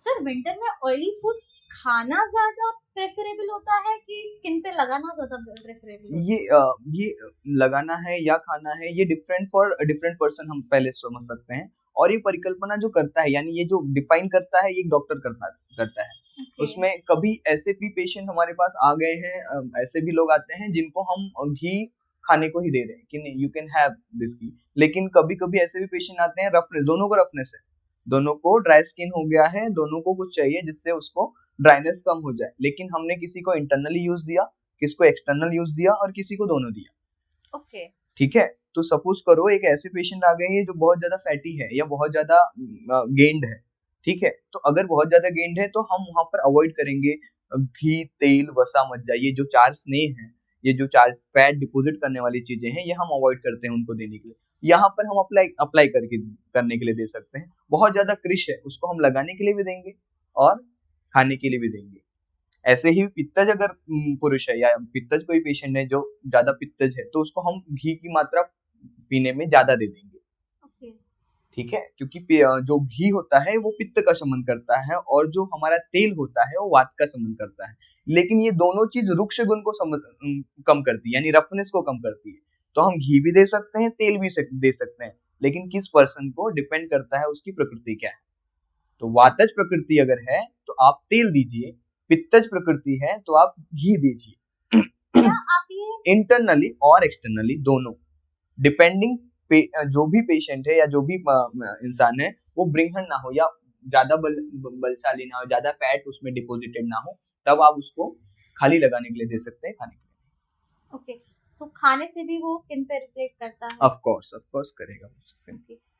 Sir winter में oily food खाना ज्यादा प्रेफरेबल होता है कि स्किन पे लगाना ज्यादा प्रेफरेबल होता ये लगाना है या खाना है, ये डिफरेंट फॉर डिफरेंट पर्सन, हम पहले समझ सकते हैं। और ये परिकल्पना जो करता है, यानी ये जो डिफाइन करता है, ये एक डॉक्टर करता है। है? ओके। उसमें कभी ऐसे भी पेशेंट हमारे पास आ गए हैं, ऐसे भी लोग आते हैं जिनको हम घी खाने को ही दे रहे हैं कि नहीं, यू कैन हैव दिस घी। लेकिन कभी कभी ऐसे भी पेशेंट आते हैं, रफनेस, दोनों को रफनेस है, दोनों को ड्राई स्किन हो गया है, दोनों को कुछ चाहिए जिससे उसको ड्राइनेस कम हो जाए, लेकिन हमने किसी को इंटरनली यूज दिया, किसको एक्सटर्नल यूज दिया, और किसी को दोनों दिया। ओके। ठीक है। तो सपोज करो एक ऐसे पेशेंट आ गए हैं जो बहुत ज्यादा फैटी है या बहुत ज्यादा गेंड है। ठीक है, तो अगर बहुत ज्यादा गेंड है तो हम वहां पर अवॉइड करेंगे घी, तेल, वसा, मज्जा, ये जो चार स्नेह हैं, ये जो चार फैट डिपोजिट करने वाली चीजें हैं, ये हम अवॉइड करते हैं उनको देने के लिए। यहाँ पर हम अप्लाई अप्लाई करके करने के लिए दे सकते हैं। बहुत ज्यादा कृश है, उसको हम लगाने के लिए भी देंगे और खाने के लिए भी देंगे। ऐसे ही पित्तज अगर पुरुष है या पित्तज कोई पेशेंट है जो ज्यादा पित्तज है, तो उसको हम घी की मात्रा पीने में ज्यादा दे देंगे। ओके। ठीक है, क्योंकि जो घी होता है वो पित्त का शमन करता है, और जो हमारा तेल होता है वो वात का शमन करता है। लेकिन ये दोनों चीज रुक्ष गुण को कम करती है, यानी रफनेस को कम करती है। तो हम घी भी दे सकते हैं, तेल भी दे सकते हैं, लेकिन किस पर्सन को डिपेंड करता है, उसकी प्रकृति क्या है। तो वातज प्रकृति अगर है तो आप तेल दीजिए, पित्तज प्रकृति है तो आप घी दीजिए। क्या आप ये इंटरनली और एक्सटर्नली दोनों, डिपेंडिंग जो भी पेशेंट है या जो भी इंसान है, वो बृहन ना हो या ज्यादा बलशाली ना हो, ज्यादा फैट उसमें डिपोजिटेड ना हो, तब आप उसको खाली लगाने के लिए दे सकते हैं, खाने के लिए। ओके, तो खाने से भी वो स्किन पे रिफ्लेक्ट करता है? ऑफ कोर्स करेगा वो स्किन। ओके।